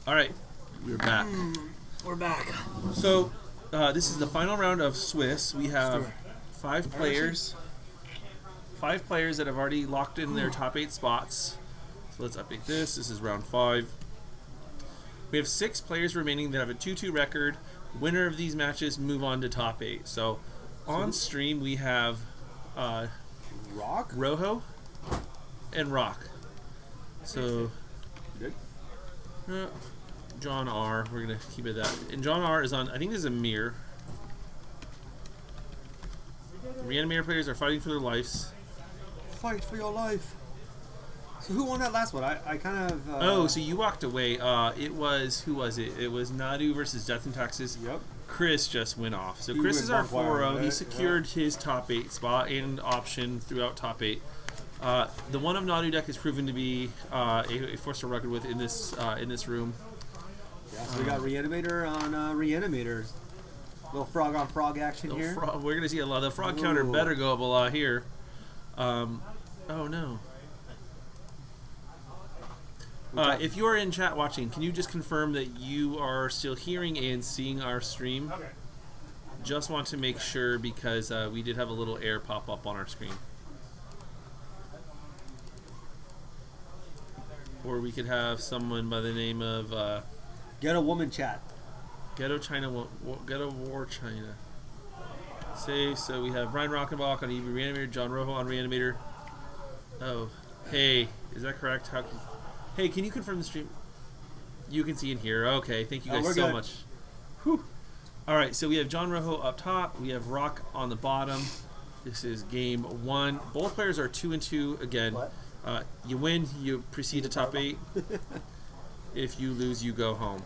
All right, we're back. We're back. So, this is the final round of Swiss. We have five players that have already locked in their top 8 spots. So let's update this. This is round 5. We have 6 players remaining that have a 2-2 record. Winner of these matches move on to top 8. So, on stream we have Rock? Rojo and Rock. So, Good. John R. We're going to keep it that. And John R. is on, I think this is a mirror. Reanimator players are fighting for their lives. Fight for your life. So who won that last one? I kind of... Oh, so you walked away. It was, who was it? It was Nadu versus Death and Taxes. Yep. Chris just went off. So He Chris went is our barbed wire, 4-0. He right? secured his top 8 spot and option throughout top 8. The one of Nadu deck has proven to be a force to reckon with in this room. Yeah, so we got Reanimator on Reanimators. Little frog on frog action here. We're going to see a lot. The frog counter better go up a lot here. Oh, no. If you are in chat watching, can you just confirm that you are still hearing and seeing our stream? Okay. Just want to make sure because we did have a little error pop up on our screen. Or we could have someone by the name of... Get a woman chat. Ghetto War China. So we have Brian Rockenbach on UB Reanimator, John Rojo on Reanimator. Oh, hey, is that correct? Hey, can you confirm the stream? You can see and hear. Okay, thank you guys so much. Whew. All right, so we have John Rojo up top. We have Rock on the bottom. This is game 1. Both players are 2-2 again. What? You win, you proceed to top 8. If you lose, you go home.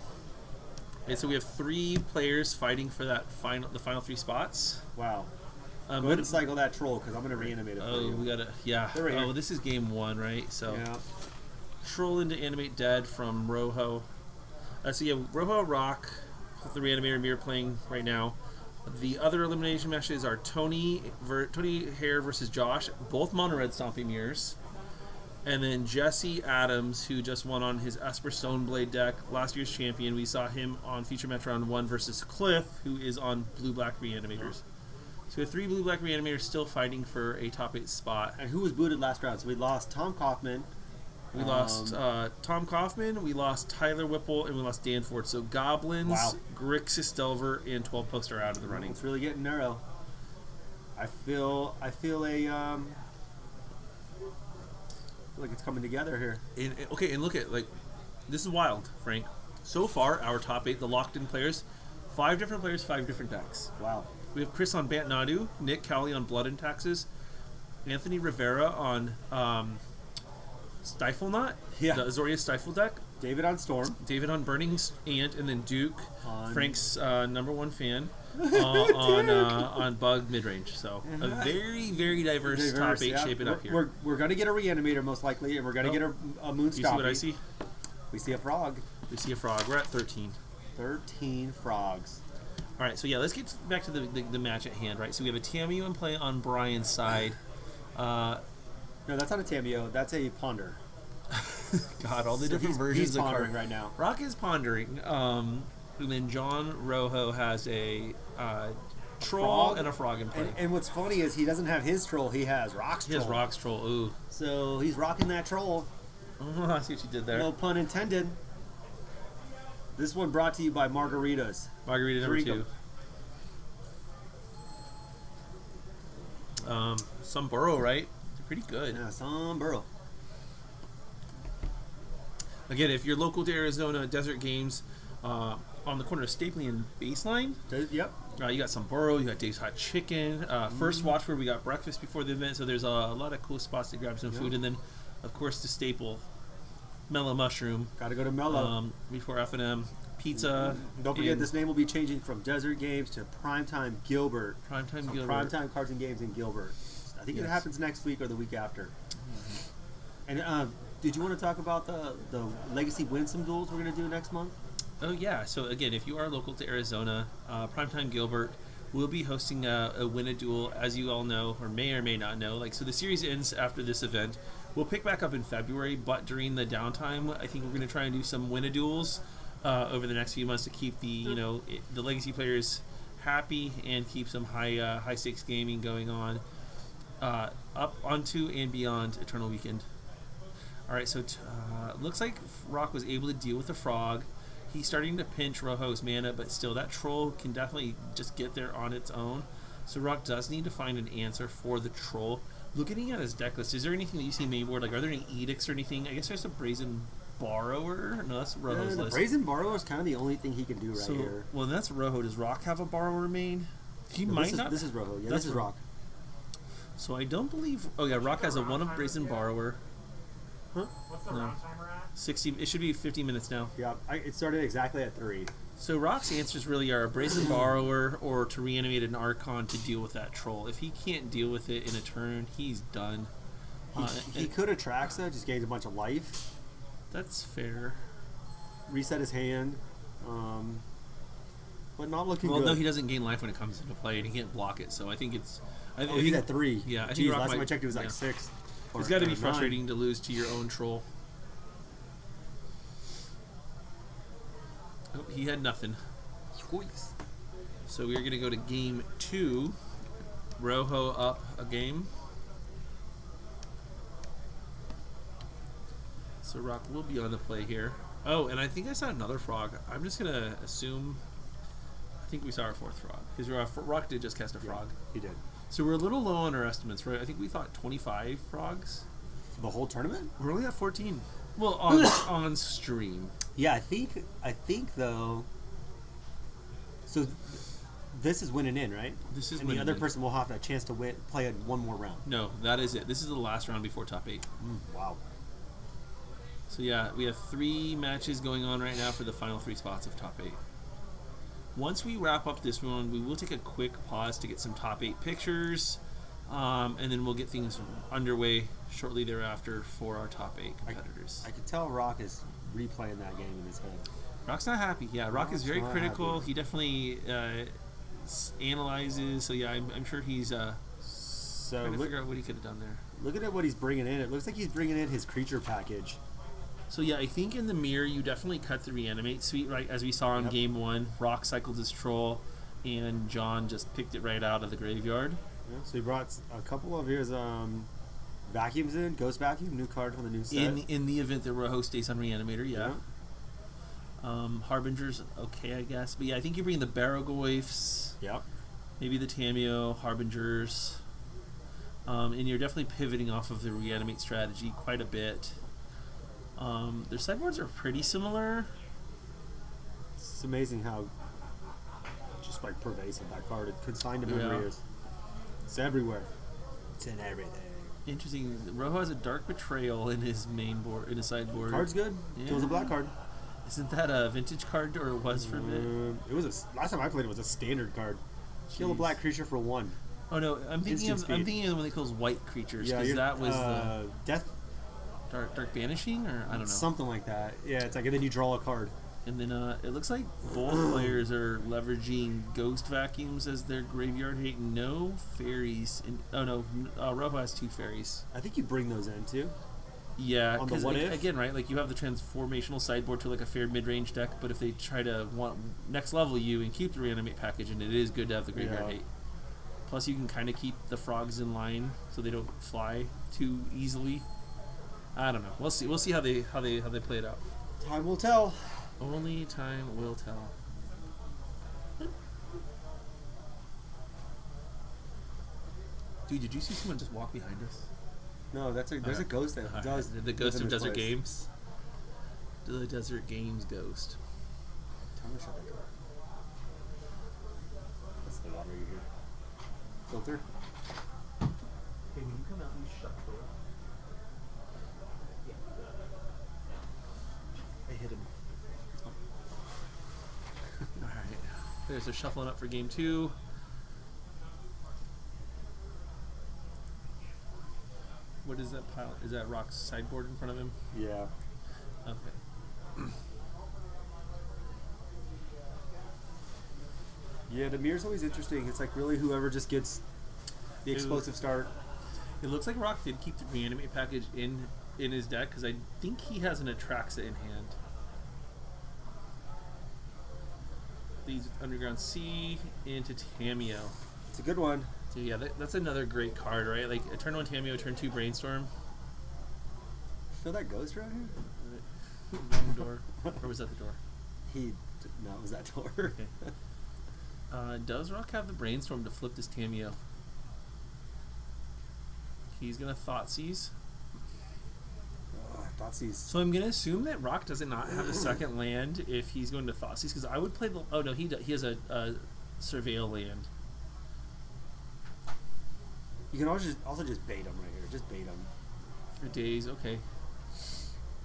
And so we have 3 players fighting for the final 3 spots. Wow. Go ahead and cycle that troll because I'm going to reanimate it for you. We gotta, yeah. Right this is game 1, right? So yeah. Troll into Animate Dead from Rojo. So you have Rojo Rock with the Reanimator Mirror playing right now. The other elimination matches are Tony Hare versus Josh, both mono red stomping mirrors. And then Jesse Adams, who just won on his Esper Stoneblade deck, last year's champion. We saw him on Feature Match Round 1 versus Cliff, who is on Blue-Black Reanimators. So we have 3 Blue-Black Reanimators still fighting for a top 8 spot. And who was booted last round? So we lost Tom Kaufman. We lost Tom Kaufman, we lost Tyler Whipple, and we lost Dan Ford. So Goblins, Grixis Delver, and 12 Post are out of the running. It's really getting narrow. I feel like it's coming together here. And look at, this is wild, Frank. So far, our top 8, the locked-in players, 5 different players, 5 different decks. Wow. We have Chris on Bant Nadu, Nick Cowley on Blood and Taxes, Anthony Rivera on Stifle Knot, the Azoria Stifle deck. David on Storm. David on Burning Ant, and then Duke, Frank's #1 fan, on Bug Midrange. So a very, very diverse top 8 shaping up here. We're going to get a Reanimator most likely, and we're going to get a Moon Stompy. You see what I see? We see a frog. We see a frog. We're at 13. 13 frogs. All right, so yeah, let's get back to the match at hand, right? So we have a Tamiyo in play on Brian's side. No, that's not a Tamiyo. That's a Ponder. God, all the different versions he's of pondering right now. Rock is pondering. And then John Rojo has a troll and a frog in play. And what's funny is he doesn't have his troll. He has Rock's troll. He has Rock's troll. Ooh. So he's rocking that troll. Oh, I see what you did there. No pun intended. This one brought to you by Margaritas. Margarita number 2. Some burrow, right? Pretty good. Yeah, some burrow. Again, if you're local to Arizona, Desert Games, on the corner of Stapley and Baseline. Yep. You got some burrow, you got Dave's Hot Chicken. First watch where we got breakfast before the event, so there's a lot of cool spots to grab some food. And then, of course, the staple, Mellow Mushroom. Got to go to Mellow. Before F&M. Pizza. Don't forget, this name will be changing from Desert Games to Primetime Gilbert. Primetime Cards and Games in Gilbert. I think it happens next week or the week after. And did you want to talk about the Legacy Winsome duels we're going to do next month? Oh, yeah. So, again, if you are local to Arizona, Primetime Gilbert will be hosting a Win-A-Duel, as you all know, or may not know. So the series ends after this event. We'll pick back up in February, but during the downtime, I think we're going to try and do some Win-A-Duels. over the next few months to keep the the legacy players happy and keep some high stakes gaming going on up onto and beyond Eternal Weekend. All right, so looks like Rock was able to deal with the frog. He's starting to pinch Rojo's mana, but still, that troll can definitely just get there on its own. So Rock does need to find an answer for the troll. Looking at his deck list, is there anything that you see main board? Like, are there any edicts or anything? I guess there's a Brazen Borrower. No, that's Rojo's the list. Brazen Borrower is kind of the only thing he can do here. Well, that's Rojo. Does Rock have a Borrower main? He might not. This is Rojo. Yeah, this is Rock. So I don't believe. Oh yeah, Rock has a 1 of Brazen Borrower. Huh? What's the round timer at? 60. It should be 50 minutes now. Yeah, it started exactly at 3. So Rock's answers really are a Brazen Borrower or to reanimate an Archon to deal with that troll. If he can't deal with it in a turn, he's done. He could Atraxa, just gains a bunch of life. That's fair. Reset his hand, but not looking good. Well, no, he doesn't gain life when it comes into play, and he can't block it. So I think it's. He's at 3. Yeah, I Jeez, think Rock last time I checked, it was like 6. It's got to be frustrating to lose to your own troll. Oh, he had nothing. So we're going to go to game 2. Rojo up a game. So Rock will be on the play here. Oh, and I think I saw another frog. I'm just going to assume... I think we saw our 4th frog. Because Rock did just cast a frog. Yeah, he did. So we're a little low on our estimates, right? I think we thought 25 frogs. The whole tournament? We're only at 14. Well, on stream. Yeah, I think though. So this is winning in, right? This is and winning the other in. person will have a chance to play one more round. No, that is it. This is the last round before top 8. Wow. So yeah, we have 3 matches going on right now for the final 3 spots of top 8. Once we wrap up this one, we will take a quick pause to get some top 8 pictures, and then we'll get things underway shortly thereafter for our top 8 competitors. I could tell Rock is replaying that game in his head. Rock's not happy. Yeah, Rock is very critical. Happy. He definitely analyzes. So yeah, I'm sure he's trying to figure out what he could have done there. Looking at what he's bringing in, it looks like he's bringing in his creature package. So yeah, I think in the mirror you definitely cut the reanimate suite, right? As we saw in game 1, Rock cycled his troll, and John just picked it right out of the graveyard. Yeah, so he brought a couple of his vacuums in, Ghost Vacuum, new card from the new set. In the event that Rojo stays on Reanimator, yeah. Harbinger's okay, I guess. But yeah, I think you're bringing the Barrogoyfs. Yep. Maybe the Tameo, Harbingers. And you're definitely pivoting off of the Reanimate strategy quite a bit. Their sideboards are pretty similar. It's amazing how just like pervasive that card, consigned to memory is. It's everywhere. It's in everything. Interesting. Rojo has a Dark Betrayal in his main board, in his sideboard. Card's good. Yeah. It was a black card. Isn't that a vintage card, or it was for a bit? It was last time I played it was a standard card. Kill a black creature for 1. Oh no, I'm thinking of the one that kills white creatures, because that was the Death Dark Banishing, or I don't know. Something like that. Yeah, it's like, and then you draw a card. And then it looks like both players are leveraging Ghost Vacuums as their graveyard hate. No fairies. Rojo has 2 fairies. I think you bring those in too. Yeah, because again, right, like you have the transformational sideboard to like a fair mid-range deck, but if they try to want next level you and keep the reanimate package, and it is good to have the graveyard hate. Plus, you can kind of keep the frogs in line so they don't fly too easily. I don't know. We'll see. We'll see how they play it out. Time will tell. Only time will tell. Dude, did you see someone just walk behind us? No, there's a ghost that does. The ghost of Desert Games. The Desert Games ghost. Tell me to shut that door. That's the water you hear. Filter. Hey, when you come out, you shut the door. I hit him. Alright. There's a shuffling up for game 2. What is that pile? Is that Rock's sideboard in front of him? Yeah. Okay. Yeah, the mirror's always interesting. It's like really whoever just gets the explosive start. It looks like Rock did keep the reanimate package in his deck, because I think he has an Atraxa in hand. these Underground Sea into Tamiyo. It's a good one. So yeah, that's another great card, right? Like a turn 1 Tamiyo, turn 2 Brainstorm. Feel that ghost around here? Wrong door. Or was that the door? No, it was that door. Okay. Does Rock have the Brainstorm to flip this Tamiyo? He's gonna Thoughtseize. Thoughtseize. So I'm gonna assume that Rock doesn't not have a second land if he's going to Thoughtseize, because I would play the. Oh no, he has a Surveil land. You can also just bait him right here. Just bait him. For days, okay.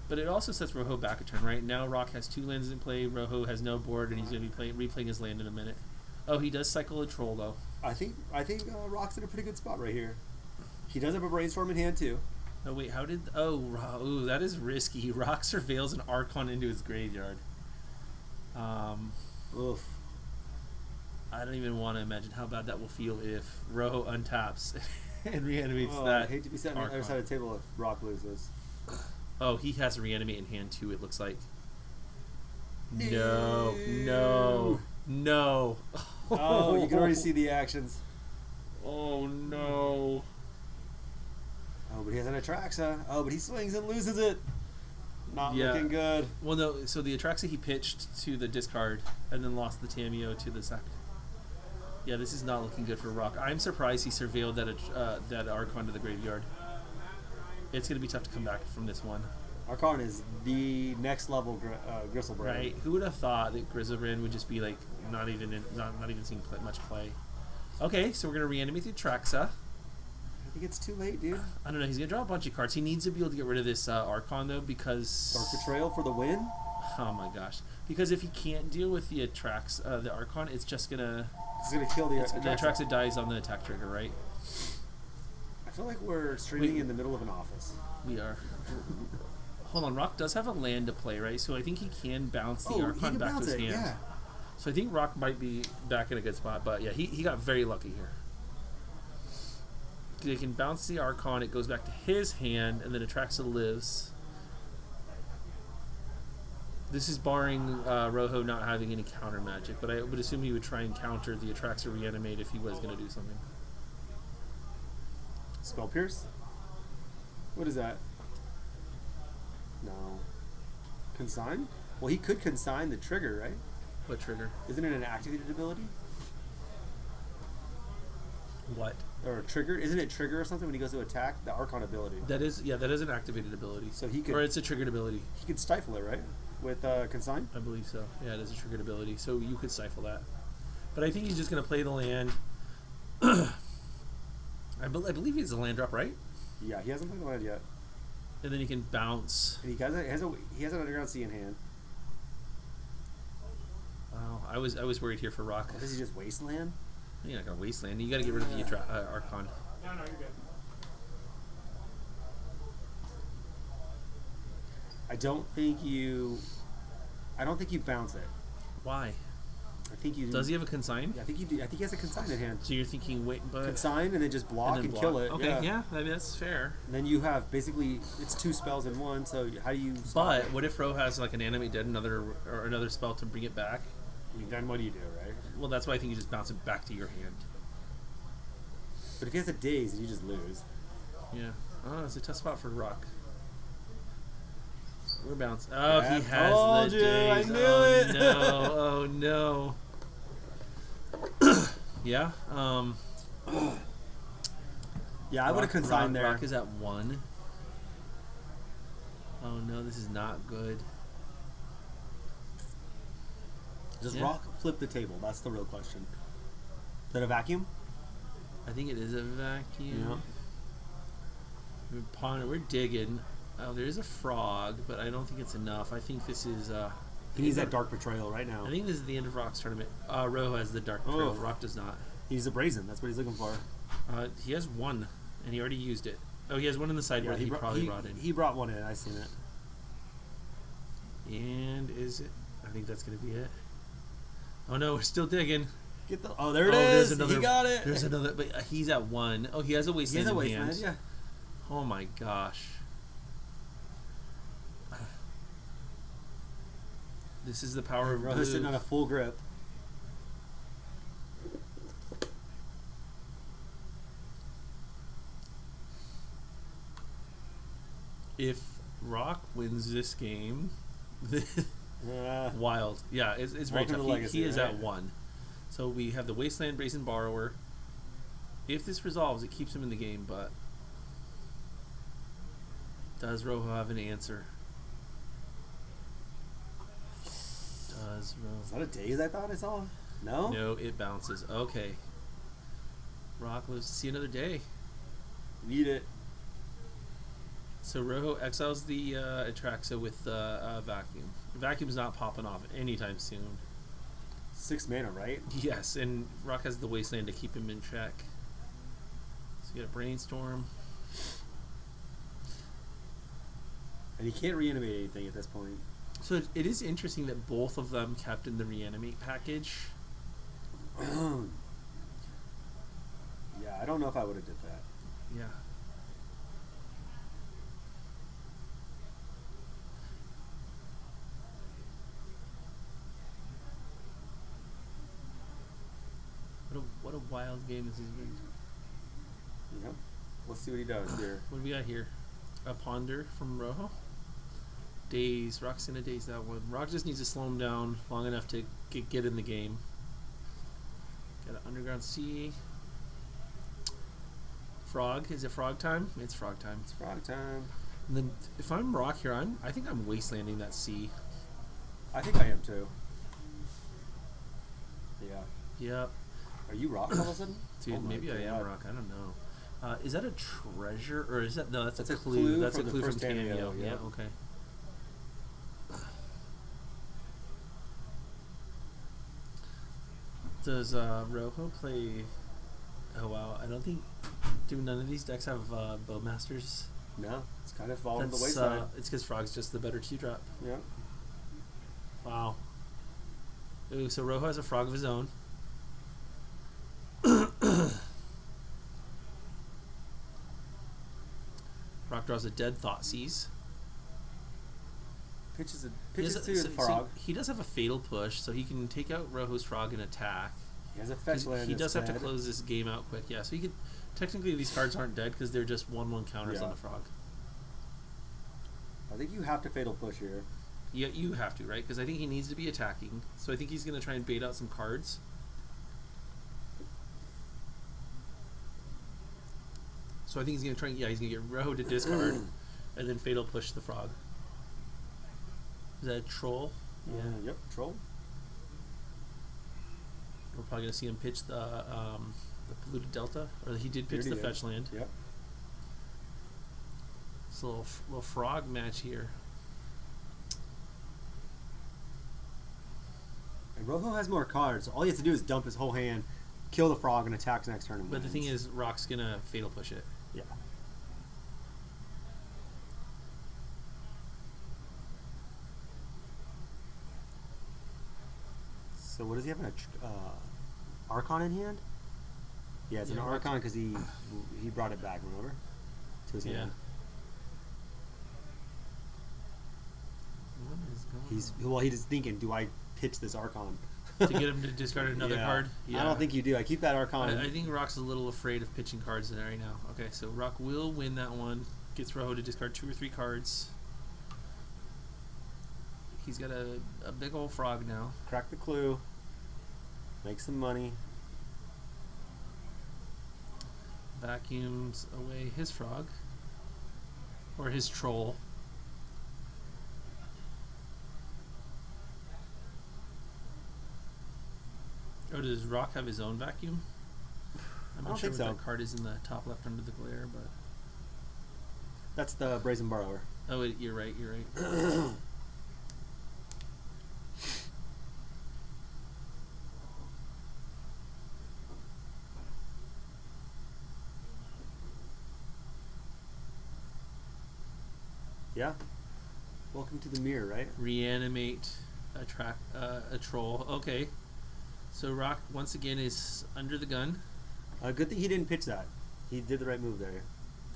But it also sets Rojo back a turn, right? Now Rock has 2 lands in play. Rojo has no board, and he's gonna be replaying his land in a minute. Oh, he does cycle a troll though. I think Rock's in a pretty good spot right here. He does have a Brainstorm in hand too. Oh wait, how did? Ooh, that is risky. Rock surveils an Archon into his graveyard. Oof. I don't even want to imagine how bad that will feel if Rojo untaps and reanimates that. I hate to be sitting on the other side of the table if Rock loses. Oh, he has a reanimate in hand too. It looks like. No. Oh, you can already see the actions. Oh no. Oh, but he has an Atraxa. Oh, but he swings and loses it. Not looking good. Well, no. So the Atraxa he pitched to the discard and then lost the Tamiyo to the sack. Yeah, this is not looking good for Rock. I'm surprised he surveilled that Archon to the graveyard. It's going to be tough to come back from this one. Archon is the next level Gristlebrand. Right. Who would have thought that Grizzlebrand would just be like not even seeing much play? Okay, so we're going to reanimate the Atraxa. I think it's too late, dude. I don't know. He's going to draw a bunch of cards. He needs to be able to get rid of this Archon, though, because... Dark Betrayal for the win? Oh, my gosh. Because if he can't deal with the the Archon, it's just going to... It's going to kill the Atraxa. The Atraxa dies on the attack trigger, right? I feel like we're streaming in the middle of an office. We are. Hold on. Rock does have a land to play, right? So I think he can bounce the Archon back to his hand. Yeah. So I think Rock might be back in a good spot. But, yeah, he got very lucky here. They can bounce the Archon, it goes back to his hand, and then Atraxa lives. This is barring Rojo not having any counter magic, but I would assume he would try and counter the Atraxa Reanimate if he was going to do something. Spell Pierce? What is that? No. Consign? Well, he could consign the trigger, right? What trigger? Isn't it an activated ability? What? Or a trigger? Isn't it trigger or something when he goes to attack? The Archon ability. That is an activated ability. So he could... Or it's a triggered ability. He could stifle it, right? With Consign? I believe so. Yeah, it is a triggered ability. So you could stifle that. But I think he's just going to play the land. I believe he has a land drop, right? Yeah, he hasn't played the land yet. And then he can bounce. And he has an Underground Sea in hand. Wow, I was worried here for Rock. Does he just wasteland? You're not going to wasteland. You got to get rid of the Archon. No, you're good. I don't think you bounce it. Why? I think you do. Does he have a consign? Yeah, I think you do. I think he has a consign in hand. So you're thinking, wait, but Consign and then just block and kill it. Okay, yeah, I mean, that's fair. And then you have basically it's 2 spells in one. So how do you? But what if Ro has like an animate dead, another spell to bring it back? I mean, then what do you do, right? Well, that's why I think you just bounce it back to your hand. But if he has a daze, you just lose. Yeah. Oh, it's a tough spot for Rock. We're bounced. Oh, Yeah, he has told the you, daze. I knew it. No. Oh no. Yeah. Yeah, I would have consigned there. Rock is at 1. Oh no, this is not good. Does Rock flip the table? That's the real question. Is that a vacuum? I think it is a vacuum. Yeah. We're digging. Oh, there is a frog, but I don't think it's enough. I think this is... he needs that Dark Betrayal right now. I think this is the end of Rock's tournament. Rojo has the Dark Betrayal. Rock does not. He's a Brazen. That's what he's looking for. He has 1, and he already used it. Oh, he has 1 in the sideboard he probably brought in. He brought 1 in. I seen it. And is it... I think that's going to be it. Oh, no, we're still digging. Oh, there it is. There's another, he got it. There's another... But he's at 1. Oh, he has a Wasteland in hand. Yeah. Oh, my gosh. This is the power of Rojo's blue. sitting on a full grip. If Rock wins this game, wild. Yeah, it's very tough. He is at 1. So we have the Wasteland Brazen Borrower. If this resolves, it keeps him in the game, but does Rojo have an answer? Does Rojo? Is that a daze I thought I saw? No? No, it bounces. Okay. Rock lives to see another day. Need it. So Rojo exiles the Atraxa with Vacuum. Vacuum's not popping off anytime soon. 6 mana, right? Yes, and Rock has the Wasteland to keep him in check. So you got a Brainstorm. And he can't reanimate anything at this point. So it is interesting that both of them kept in the Reanimate package. Yeah, I don't know if I would have did that. Yeah. What a wild game this has been. Yep. Let's see what he does here. What do we got here? A Ponder from Rojo. Daze. Rock's gonna daze that one. Rock just needs to slow him down long enough to get in the game. Got an Underground Sea. Frog. Is it frog time? It's frog time. It's frog time. And then if I'm Rock here, I think I'm wastelanding that sea. I think I am too. Yeah. Yep. Are you Rock all of a sudden? Dude, maybe I am Rock. I don't know. Is that a treasure or is that no? That's a clue. clue That's from a the clue first from Cameo. cameo, Yeah. yeah. Okay. Does Rojo play? Oh wow! I don't think. Do none of these decks have Bowmasters? No, it's kind of falling the wayside. It's because Frog's just the better 2-drop. Yeah. Wow. Ooh, so Rojo has a Frog of his own. Rock draws a Dead Thoughtseize. Pitches He to the so frog. he does have a Fatal Push, so he can take out Rojo's Frog and attack. He has a fetch land. He does have to instead. close this game out quick, yeah. So he could technically these cards aren't dead because they're just 1/1 counters Yeah. on the Frog. I think you have to fatal push here. Yeah, you have to, right? Because I think he needs to be attacking. So I think he's going to try and bait out some cards. So I think he's going to try. Yeah, he's going to get Rojo to discard, and then Fatal Push the Frog. Is that a Troll? Yep. Troll. We're probably going to see him pitch the Polluted Delta, or he did pitch the fetch land. Yep. It's a little frog match here. And Rojo has more cards. All he has to do is dump his whole hand, kill the frog, and attack next turn. And But the wins. thing is, Rock's going to Fatal Push it. Yeah. So what does he have? An Archon in hand? Yeah, it's an Yeah, Archon because he brought it back. Remember? To his Yeah. hand. What is going He's thinking, do I pitch this Archon? to get him to discard another Yeah. card? I don't think you do. I keep that Archon. I think Rock's a little afraid of pitching cards in there right now. Okay, so Rock will win that one. Gets Rojo to discard 2 or 3 cards. He's got a big old frog now. Crack the clue. Make some money. Vacuums away his frog. Or his troll. Oh, does Rock have his own vacuum? I'm I not don't sure think what so. that card is in the top left under the glare, but... That's the Brazen Borrower. Oh, you're right, you're right. Yeah. Welcome to the mirror, right? Reanimate a troll. Okay. So Rock once again is under the gun. Good thing he didn't pitch that. He did the right move there.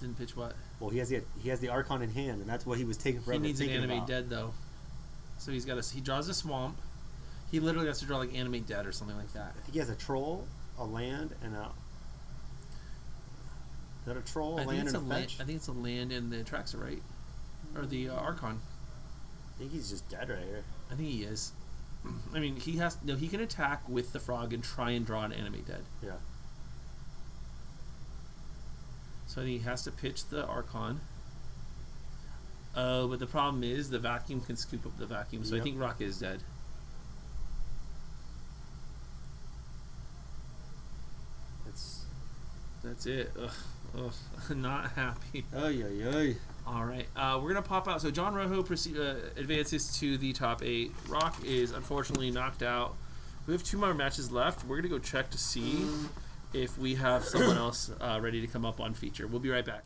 Didn't pitch what? Well, he has the Archon in hand, and that's what he was taking forever. He needs an thinking Animate about. Dead though. So he draws a swamp. He literally has to draw like Animate Dead or something like that. I think he has a troll, a land, and a. Is that a troll, a land, and a fetch? I think it's a land and the Atraxa, right? or the Archon. I think he's just dead right here. I think he is. I mean, he can attack with the frog and try and draw an animate dead. Yeah. So I think he has to pitch the Archon. But the problem is the vacuum can scoop up the vacuum, so I think Rock is dead. That's it. Ugh, not happy. Ay. All right, we're gonna pop out. So John Rojo advances to the top 8. Rock is unfortunately knocked out. We have 2 more matches left. We're gonna go check to see if we have someone else ready to come up on feature. We'll be right back.